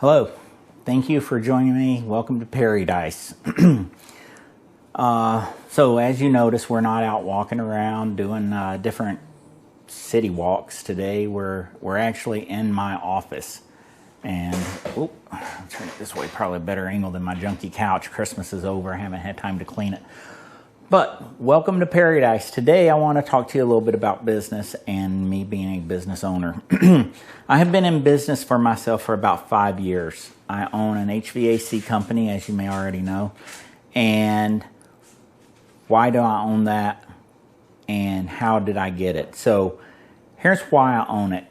Hello, thank you for joining me. Welcome to Paradise. So as you notice, we're not out walking around doing different city walks today. We're actually in my office. And, I'll turn it this way, probably a better angle than my junky couch. Christmas is over, I haven't had time to clean it. But welcome to Paradise. Today I want to talk to you a little bit about business and me being a business owner. I have been in business for myself for about 5 years. I own an HVAC company, as you may already know. And why do I own that? And how did I get it? So here's why I own it.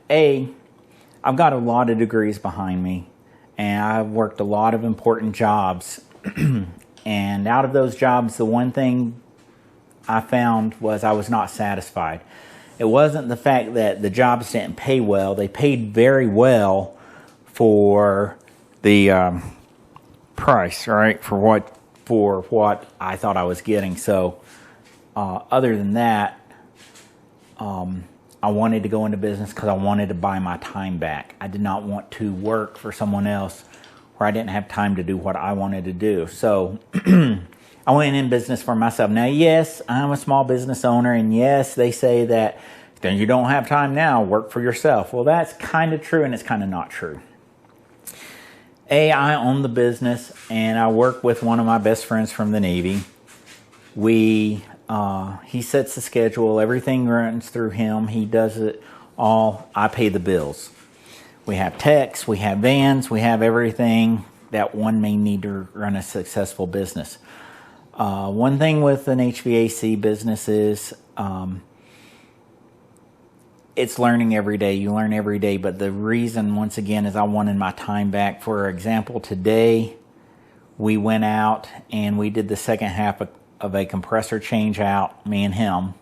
I've got a lot of degrees behind me. And I've worked a lot of important jobs. And out of those jobs, the one thing I found was I was not satisfied. It wasn't the fact that the jobs didn't pay well. They paid very well for the price, right? For what I thought I was getting. So other than that, I wanted to go into business because I wanted to buy my time back. I did not want to work for someone else where I didn't have time to do what I wanted to do. So I went in business for myself. Now, yes, I'm a small business owner, and yes, they say that then you don't have time now, work for yourself. Well, that's kind of true, and it's kind of not true. I own the business, and I work with one of my best friends from the Navy. He sets the schedule. Everything runs through him. He does it all. I pay the bills. We have techs, we have vans, we have everything that one may need to run a successful business. One thing with an HVAC business is it's learning every day. You learn every day, but the reason, once again, is I wanted my time back. For example, today we went out and we did the second half of a compressor change out, me and him.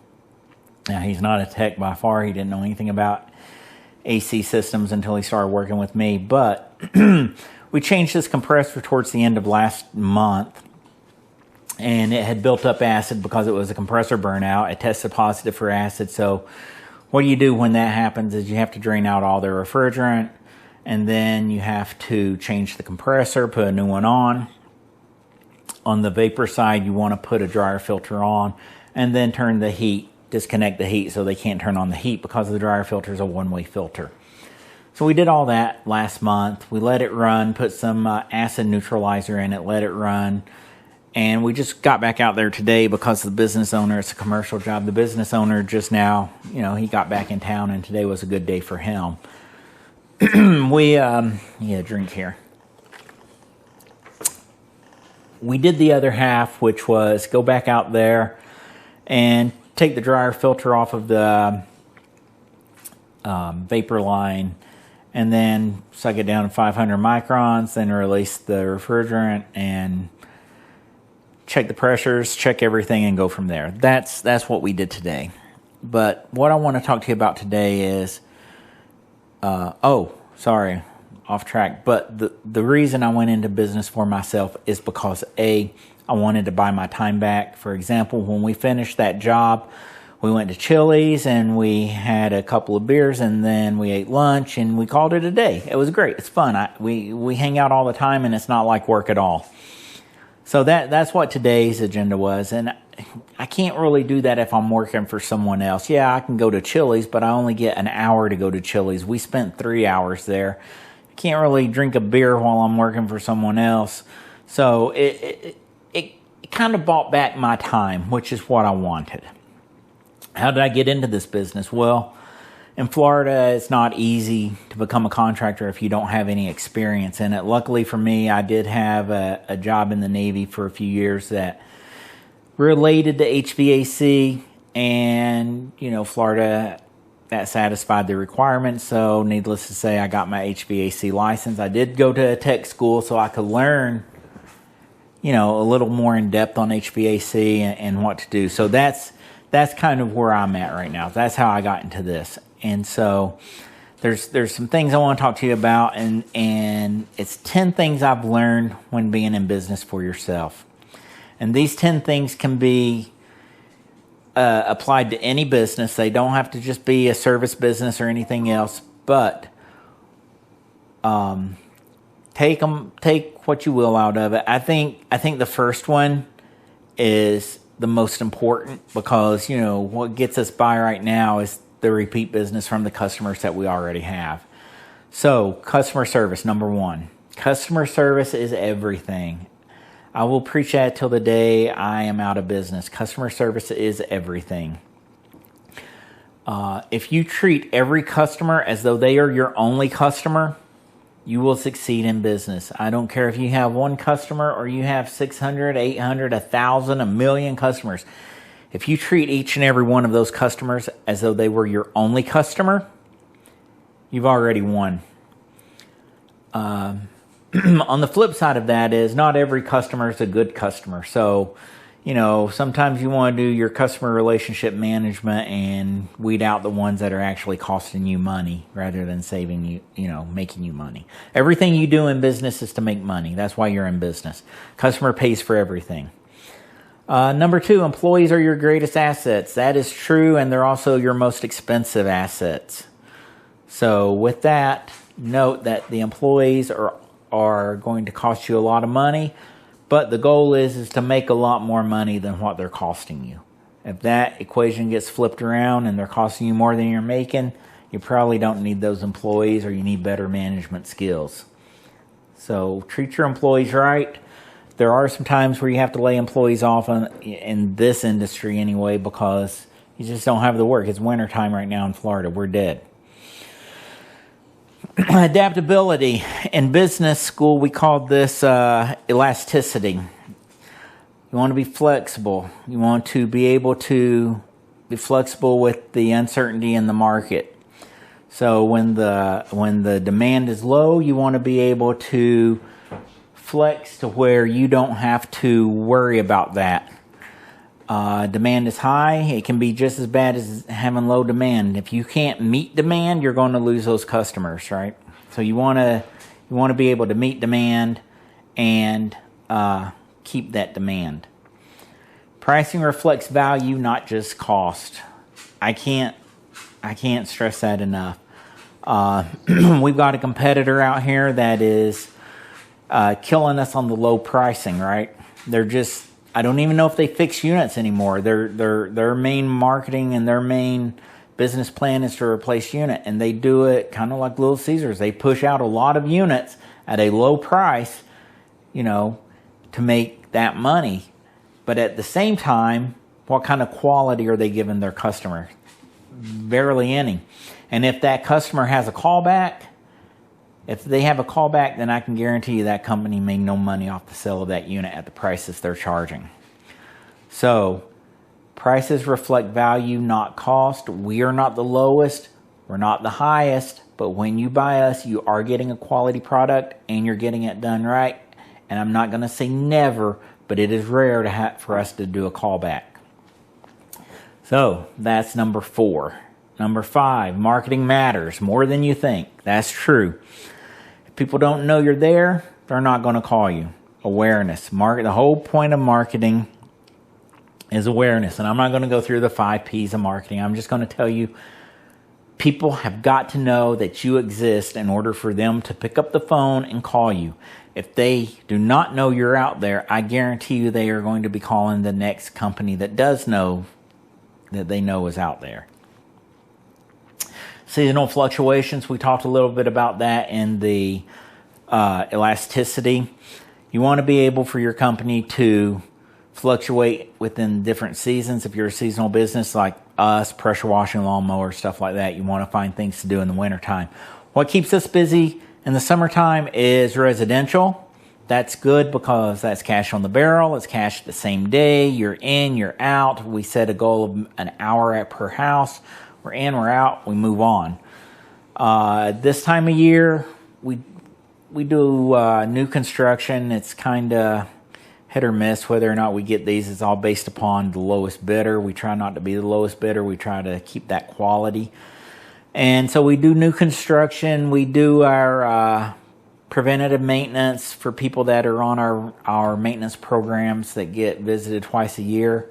Now, he's not a tech by far. He didn't know anything about AC systems until he started working with me. But we changed this compressor towards the end of last month. And it had built up acid because it was a compressor burnout. It tested positive for acid. So what do you do when that happens is you have to drain out all the refrigerant. And then you have to change the compressor, put a new one on. On the vapor side, you want to put a dryer filter on. And then turn the heat, disconnect the heat so they can't turn on the heat because the dryer filter is a one-way filter. So we did all that last month. We let it run, put some acid neutralizer in it, let it run. And we just got back out there today because the business owner, it's a commercial job. The business owner just now, he got back in town and today was a good day for him. Drink here. We did the other half, which was go back out there and take the dryer filter off of the vapor line and then suck it down to 500 microns, then release the refrigerant and check the pressures, check everything, and go from there. That's what we did today. But what I want to talk to you about today is, off track. But the reason I went into business for myself is because I wanted to buy my time back. For example, when we finished that job, we went to Chili's and we had a couple of beers and then we ate lunch and we called it a day. It was great. It's fun. We hang out all the time and it's not like work at all. So that's what today's agenda was. And I can't really do that if I'm working for someone else. Yeah, I can go to Chili's, but I only get an hour to go to Chili's. We spent 3 hours there. I can't really drink a beer while I'm working for someone else. So it kind of bought back my time, which is what I wanted. How did I get into this business? Well, in Florida, it's not easy to become a contractor if you don't have any experience in it. Luckily for me, I did have a job in the Navy for a few years that related to HVAC, and, Florida, that satisfied the requirements. So needless to say, I got my HVAC license. I did go to a tech school so I could learn, a little more in depth on HVAC and what to do. So that's kind of where I'm at right now. That's how I got into this. And so there's some things I want to talk to you about, and it's 10 things I've learned when being in business for yourself. And these 10 things can be applied to any business. They don't have to just be a service business or anything else, but Take what you will out of it. I think the first one is the most important because, what gets us by right now is the repeat business from the customers that we already have. So, customer service, number one. Customer service is everything. I will preach that till the day I am out of business. Customer service is everything. If you treat every customer as though they are your only customer, you will succeed in business. I don't care if you have one customer or you have 600, 800, 1,000, 1,000,000 customers. If you treat each and every one of those customers as though they were your only customer, you've already won. On the flip side of that is not every customer is a good customer. So, sometimes you want to do your customer relationship management and weed out the ones that are actually costing you money rather than saving you, making you money. Everything you do in business is to make money. That's why you're in business. Customer pays for everything. Number two, employees are your greatest assets. That is true, and they're also your most expensive assets. So with that, note that the employees are going to cost you a lot of money, but the goal is to make a lot more money than what they're costing you. If that equation gets flipped around and they're costing you more than you're making, you probably don't need those employees, or you need better management skills. So treat your employees right. There are some times where you have to lay employees off in this industry anyway because you just don't have the work. It's wintertime right now in Florida. We're dead. Adaptability. In business school, we called this elasticity. You want to be flexible. You want to be able to be flexible with the uncertainty in the market. So when the demand is low, you want to be able to flex to where you don't have to worry about that. Demand is high. It can be just as bad as having low demand. If you can't meet demand, you're going to lose those customers, right? So you want to be able to meet demand and keep that demand. Pricing reflects value, not just cost. I can't stress that enough. We've got a competitor out here that is killing us on the low pricing, right? I don't even know if they fix units anymore. Their main marketing and their main business plan is to replace unit, and they do it kind of like Little Caesars. They push out a lot of units at a low price, to make that money. But at the same time, what kind of quality are they giving their customer? Barely any. And if that customer has a callback, then I can guarantee you that company made no money off the sale of that unit at the prices they're charging. So, prices reflect value, not cost. We are not the lowest. We're not the highest. But when you buy us, you are getting a quality product and you're getting it done right. And I'm not going to say never, but it is rare for us to do a callback. So, that's number 4. Number 5, marketing matters more than you think. That's true. If people don't know you're there, they're not going to call you. Awareness. The whole point of marketing is awareness. And I'm not going to go through the 5 P's of marketing. I'm just going to tell you, people have got to know that you exist in order for them to pick up the phone and call you. If they do not know you're out there, I guarantee you they are going to be calling the next company that does know that they know is out there. Seasonal fluctuations, we talked a little bit about that in the elasticity. You want to be able for your company to fluctuate within different seasons. If you're a seasonal business like us, pressure washing, lawnmower, stuff like that, you want to find things to do in the wintertime. What keeps us busy in the summertime is residential. That's good because that's cash on the barrel. It's cash the same day. You're in, you're out. We set a goal of an hour per house. We're in, we're out, we move on. This time of year, we do new construction. It's kind of hit or miss whether or not we get these. It's all based upon the lowest bidder. We try not to be the lowest bidder. We try to keep that quality. And so we do new construction. We do our preventative maintenance for people that are on our maintenance programs that get visited twice a year.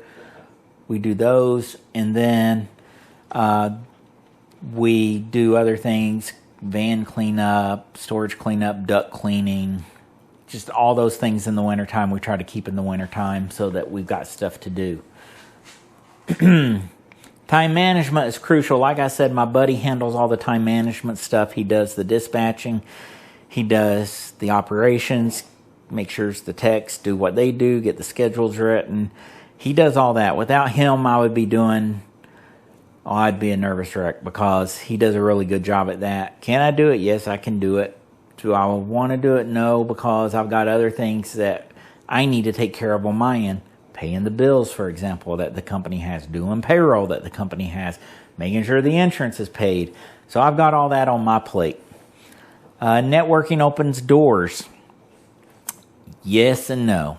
We do those, and then we do other things van cleanup, storage cleanup, duct cleaning, just all those things in the wintertime. We try to keep in the wintertime so that we've got stuff to do. Time management is crucial. Like I said, my buddy handles all the time management stuff. He does the dispatching. He does the operations, make sure the techs do what they do, get the schedules written. He does all that. Without him, I'd be a nervous wreck because he does a really good job at that. Can I do it? Yes, I can do it. Do I want to do it? No, because I've got other things that I need to take care of on my end. Paying the bills, for example, that the company has. Doing payroll that the company has. Making sure the insurance is paid. So I've got all that on my plate. Networking opens doors. Yes and no.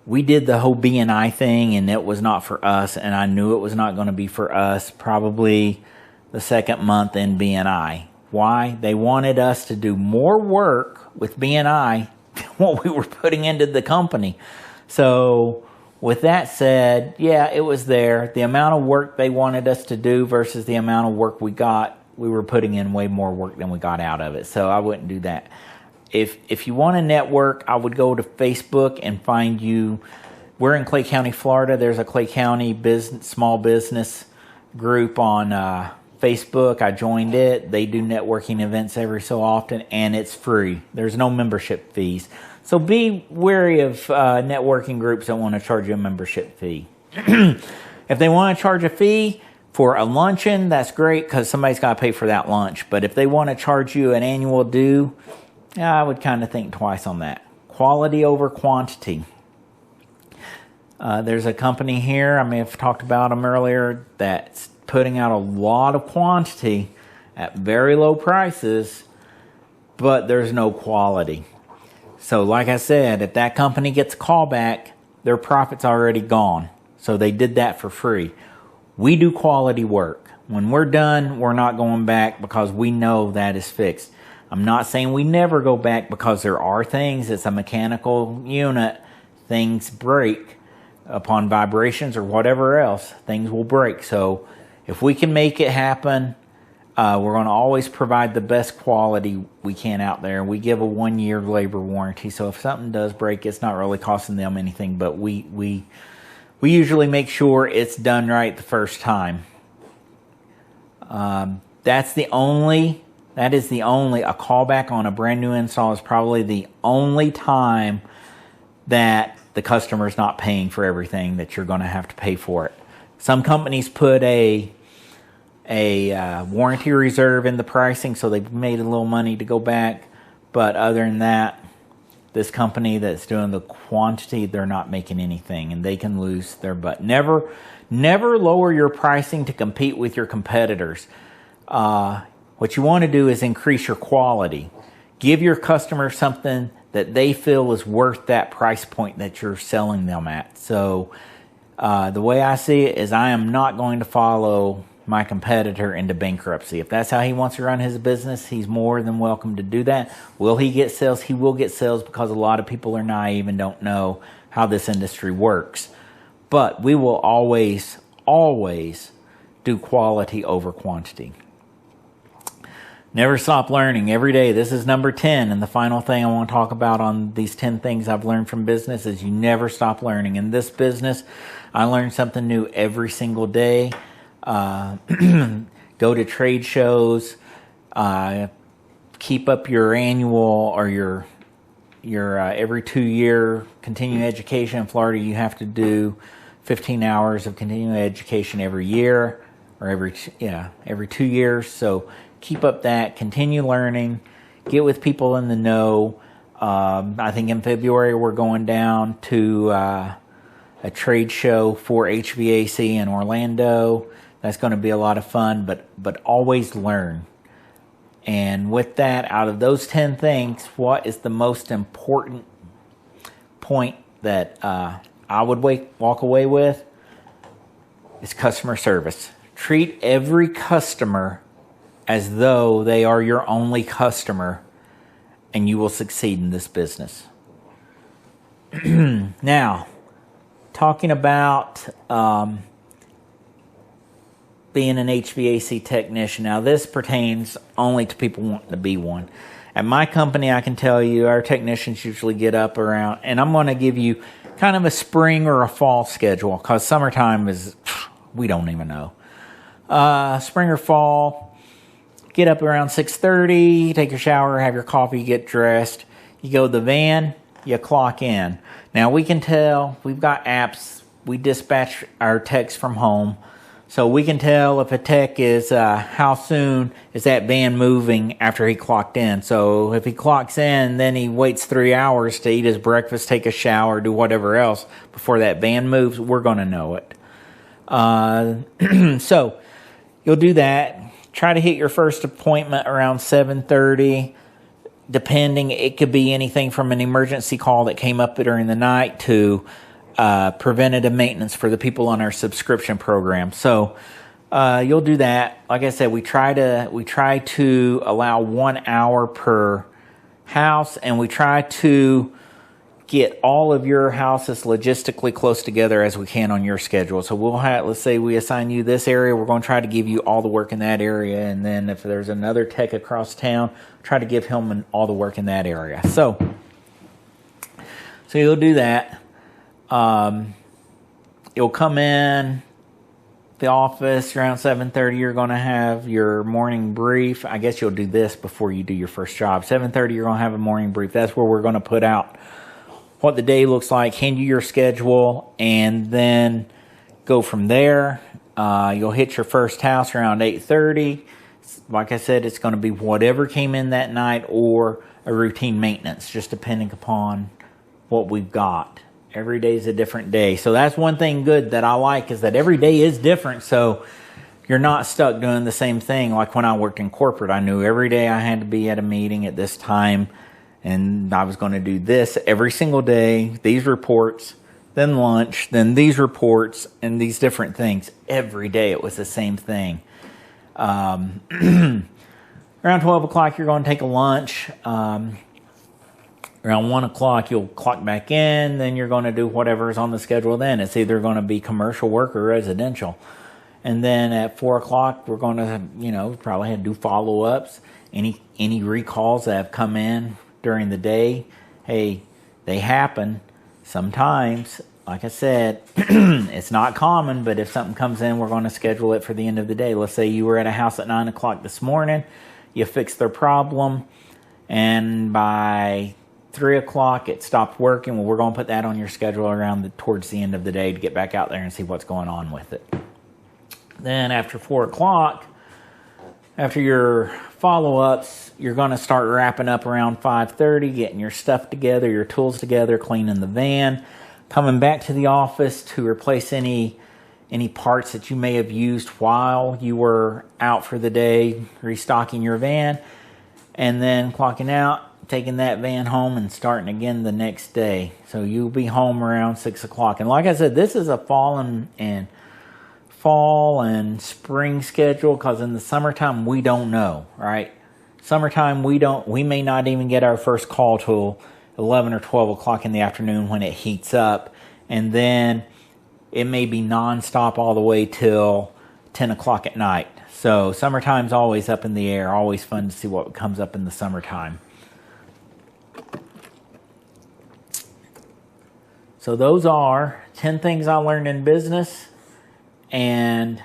We did the whole BNI thing, and it was not for us, and I knew it was not going to be for us probably the second month in BNI. Why? They wanted us to do more work with BNI than what we were putting into the company. So with that said, yeah, it was there. The amount of work they wanted us to do versus the amount of work we got, we were putting in way more work than we got out of it. So I wouldn't do that. If you want to network, I would go to Facebook and find you. We're in Clay County, Florida. There's a Clay County small business group on Facebook. I joined it. They do networking events every so often, and it's free. There's no membership fees. So be wary of networking groups that want to charge you a membership fee. If they want to charge a fee for a luncheon, that's great because somebody's got to pay for that lunch. But if they want to charge you an annual due, I would kind of think twice on that. Quality over quantity. There's a company here, I may have talked about them earlier, that's putting out a lot of quantity at very low prices, but there's no quality. So like I said, if that company gets a call back, their profit's already gone. So they did that for free. We do quality work. When we're done, we're not going back because we know that is fixed. I'm not saying we never go back because there are things, it's a mechanical unit, things break upon vibrations or whatever else, things will break. So if we can make it happen, we're going to always provide the best quality we can out there. We give a 1-year labor warranty, so if something does break, it's not really costing them anything, but we usually make sure it's done right the first time. That is the only, a callback on a brand new install is probably the only time that the customer's not paying for everything that you're going to have to pay for it. Some companies put a warranty reserve in the pricing, so they've made a little money to go back. But other than that, this company that's doing the quantity, they're not making anything, and they can lose their butt. Never lower your pricing to compete with your competitors. What you want to do is increase your quality. Give your customer something that they feel is worth that price point that you're selling them at. So the way I see it is I am not going to follow my competitor into bankruptcy. If that's how he wants to run his business, he's more than welcome to do that. Will he get sales? He will get sales because a lot of people are naive and don't know how this industry works. But we will always do quality over quantity. Never stop learning every day. This is number 10. And the final thing I want to talk about on these 10 things I've learned from business is you never stop learning. In this business, I learn something new every single day. Go to trade shows, keep up your annual or your every 2-year continuing education. In Florida, you have to do 15 hours of continuing education every year or every 2 years. So keep up that, continue learning, get with people in the know. I think in February we're going down to a trade show for HVAC in Orlando. That's going to be a lot of fun, but always learn. And with that, out of those 10 things, what is the most important point that I would walk away with? Is customer service. Treat every customer as though they are your only customer, and you will succeed in this business. Now, talking about being an HVAC technician. Now, this pertains only to people wanting to be one. At my company, I can tell you our technicians usually get up around, and I'm going to give you kind of a spring or a fall schedule, because summertime is, we don't even know. Spring or fall, get up around 6:30, take your shower, have your coffee, get dressed. You go to the van, you clock in. Now, we can tell, we've got apps, we dispatch our techs from home, so we can tell if a tech is, how soon is that van moving after he clocked in. So if he clocks in, then he waits 3 hours to eat his breakfast, take a shower, do whatever else before that van moves, we're going to know it. So you'll do that. Try to hit your first appointment around 7:30. Depending, it could be anything from an emergency call that came up during the night to preventative maintenance for the people on our subscription program. So you'll do that. Like I said, we try to allow 1 hour per house, and we try to get all of your houses logistically close together as we can on your schedule. So we'll have, let's say we assign you this area, we're going to try to give you all the work in that area, and then if there's another tech across town, try to give him all the work in that area. So you'll do that. You'll come in the office around 7:30. You're going to have your morning brief. I guess you'll do this before you do your first job. 7:30, you're going to have a morning brief. That's where we're going to put out what the day looks like, hand you your schedule, and then go from there. You'll hit your first house around 8:30. Like I said, it's going to be whatever came in that night or a routine maintenance, just depending upon what we've got. Every day is a different day. So that's one thing good that I like, is that every day is different. So you're not stuck doing the same thing. Like when I worked in corporate, I knew every day I had to be at a meeting at this time, and I was going to do this every single day, these reports, then lunch, then these reports, and these different things. Every day it was the same thing. Around 12 o'clock, you're going to take a lunch. Around 1 o'clock, you'll clock back in. Then you're going to do whatever is on the schedule then. It's either going to be commercial work or residential. And then at 4 o'clock, we're going to, probably have to do follow-ups. Any recalls that have come in during the day, hey, they happen sometimes. Like I said, it's not common, but if something comes in, we're going to schedule it for the end of the day. Let's say you were at a house at 9 o'clock this morning, you fixed their problem, and by 3 o'clock it stopped working. Well, we're going to put that on your schedule towards the end of the day to get back out there and see what's going on with it. Then after 4 o'clock, after your follow-ups, you're going to start wrapping up around 5:30, getting your stuff together, your tools together, cleaning the van, coming back to the office to replace any parts that you may have used while you were out for the day, restocking your van, and then clocking out, taking that van home and starting again the next day. So you'll be home around 6 o'clock. And like I said, this is a fall and spring schedule, because in the summertime we don't know, right? Summertime we may not even get our first call till 11 or 12 o'clock in the afternoon when it heats up, and then it may be nonstop all the way till 10 o'clock at night. So summertime's always up in the air, always fun to see what comes up in the summertime. So those are 10 things I learned in business and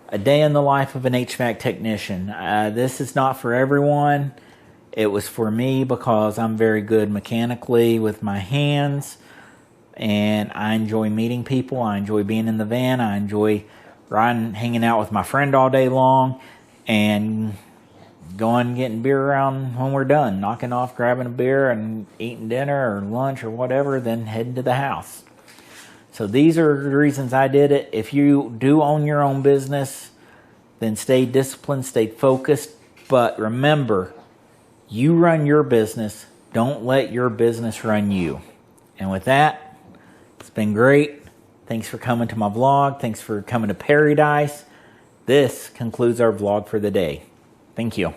a day in the life of an HVAC technician. This is not for everyone. It was for me because I'm very good mechanically with my hands, and I enjoy meeting people. I enjoy being in the van. I enjoy riding, hanging out with my friend all day long, and going getting beer around when we're done, knocking off, grabbing a beer and eating dinner or lunch or whatever, then heading to the house. So these are the reasons I did it. If you do own your own business, then stay disciplined, stay focused. But remember, you run your business. Don't let your business run you. And with that, it's been great. Thanks for coming to my vlog. Thanks for coming to Paradise. This concludes our vlog for the day. Thank you.